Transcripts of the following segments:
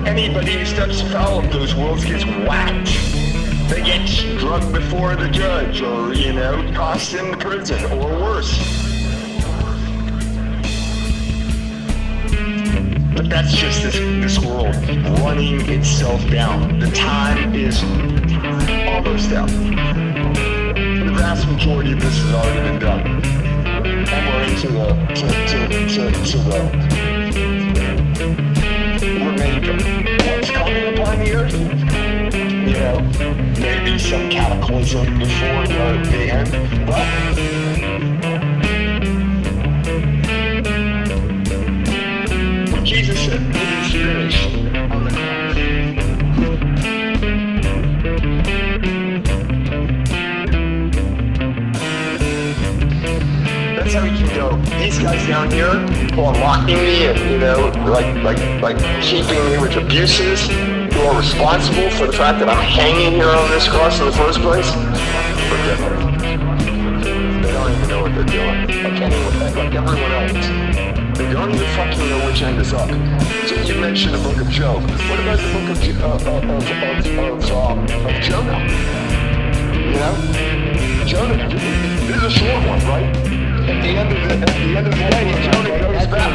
Anybody who steps foul of those rules gets whacked. They get drugged before the judge, or, tossed into prison, or worse. But that's just this world running itself down. The time is almost out. The vast majority of this has already been done. And we're into the remainder. What's coming upon the earth? Maybe some cataclysm before the end. But what Jesus said, it is finished on the cross. That's how we can go. These guys down here are locking me in, like keeping me with abuses, who are responsible for the fact that I'm hanging here on this cross in the first place. Forget them. They don't even know what they're doing. Like everyone else. They don't even fucking know which end is up. So you mentioned the book of Job. What about the book of Jonah? Jonah, this is a short one, right? At the end of the day, Jonah goes back.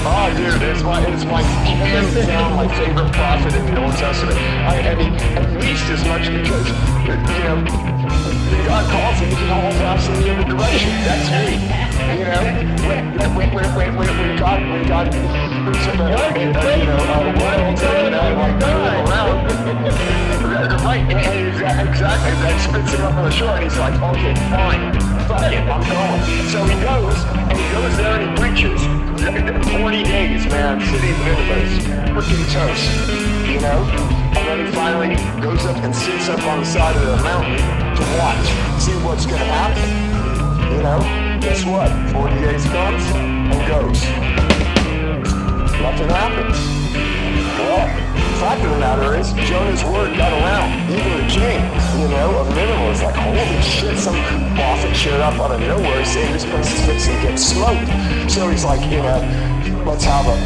Oh, dude, it's my hands down my favorite prophet in the Old Testament. I mean, at least as much because, God calls him, he can hold fast in the other direction. That's me. When God puts him around. Right, exactly. That spits him up on the shore, and he's like, okay, fine. Fuck it, I'm going. So he goes there and he preaches. 40 days, man, city of Nineveh is freaking toast, And then he finally goes up and sits up on the side of the mountain to watch, see what's going to happen. Guess what? 40 days comes and goes. Nothing happens. Well, the fact of the matter is, Jonah's word got around. Even the king, of Nineveh was like, holy shit, some prophet showed up out of nowhere saying this place is fixing to get smoked. So he's like, let's have a,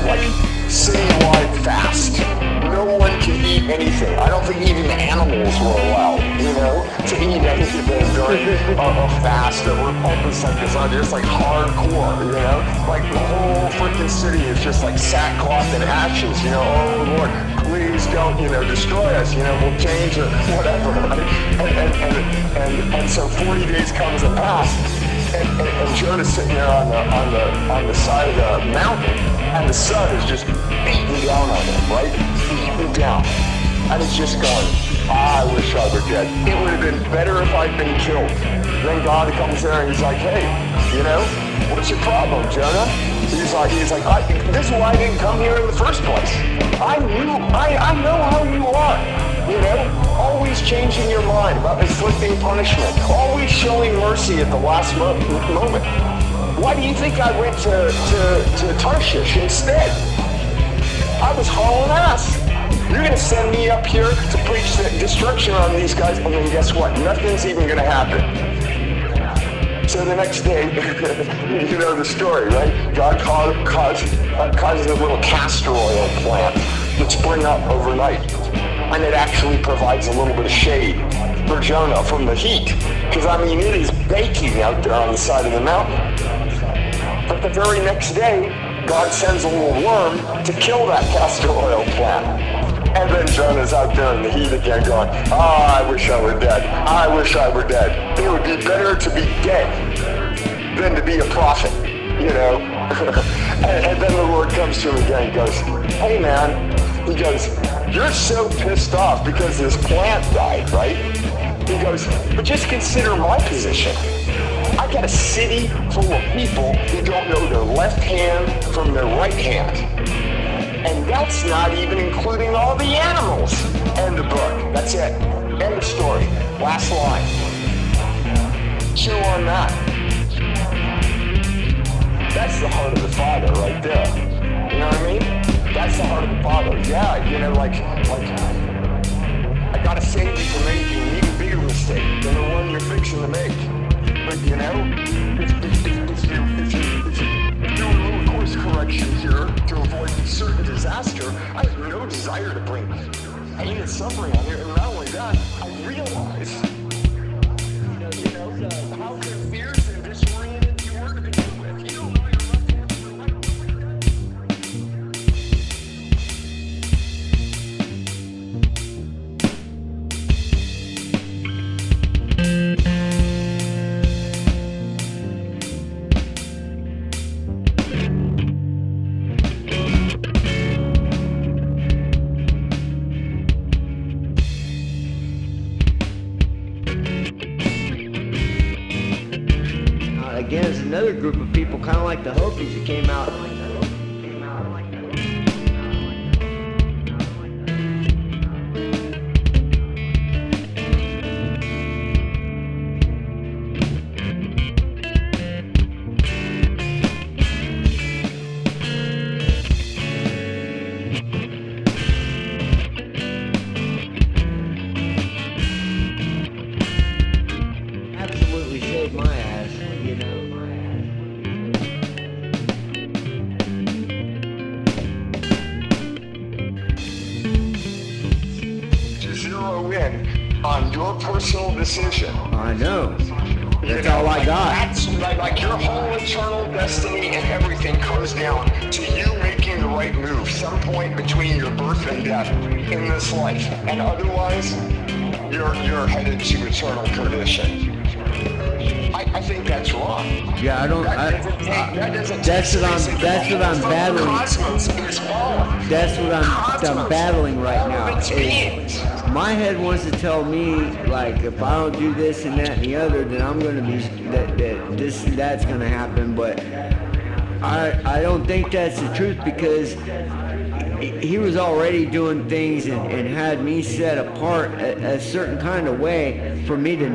citywide fast. No one can eat anything. I don't think even the animals were allowed, to eat anything during a fast that we're pumping like this on. Just hardcore, Like the whole freaking city is just like sackcloth and ashes, oh Lord, please don't, destroy us, we'll change it, whatever, right? And so 40 days comes and pass, and Jonah's sitting there on the side of the mountain, and the sun is just beating down on him, right? Beating down. And he's just going, I wish I were dead. It would have been better if I'd been killed. Then God comes there and he's like, hey, what's your problem, Jonah? He's like, this is why I didn't come here in the first place. I know how you are, always changing your mind about inflicting punishment, always showing mercy at the last moment. Why do you think I went to Tarshish instead? I was hauling ass. You're going to send me up here to preach the destruction on these guys, and then guess what? Nothing's even going to happen. So the next day, you know the story, right? God causes a little castor oil plant to spring up overnight. And it actually provides a little bit of shade for Jonah from the heat. Because, it is baking out there on the side of the mountain. But the very next day, God sends a little worm to kill that castor oil plant. And then Jonah's out there in the heat again going, I wish I were dead. I wish I were dead. It would be better to be dead than to be a prophet, and then the Lord comes to him again and goes, hey man, he goes, you're so pissed off because this plant died, right? He goes, but just consider my position. I got a city full of people who don't know their can't. And that's not even including all the animals. End of book. That's it. End of story. Last line. Chew on that. That's the heart of the Father right there. You know what I mean? That's the heart of the Father. Yeah, you know, like I gotta save you from making an even bigger mistake than the one you're fixing to make. But you know, if you do a little course correction here to avoid certain disaster, I have no desire to bring pain and suffering on you. And not only that, I realize, how confused and disoriented you were to begin with. You don't know your left hand from your right hand. Again, it's another group of people, kind of like the Hopis, that came out. Absolutely saved my ass, you know. To zero in on your personal decision. I know. That's all I got. That's like your whole eternal destiny and everything comes down to you making the right move some point between your birth and death in this life. And otherwise, you're headed to eternal perdition. I think that's wrong. Yeah, I don't. That's what I'm battling. Cosmos is fallen. That's what I'm battling right now. Beings. My head wants to tell me, like, if I don't do this and that and the other, then I'm gonna be that this and that's gonna happen. But I don't think that's the truth, because he was already doing things and had me set apart a certain kind of way for me to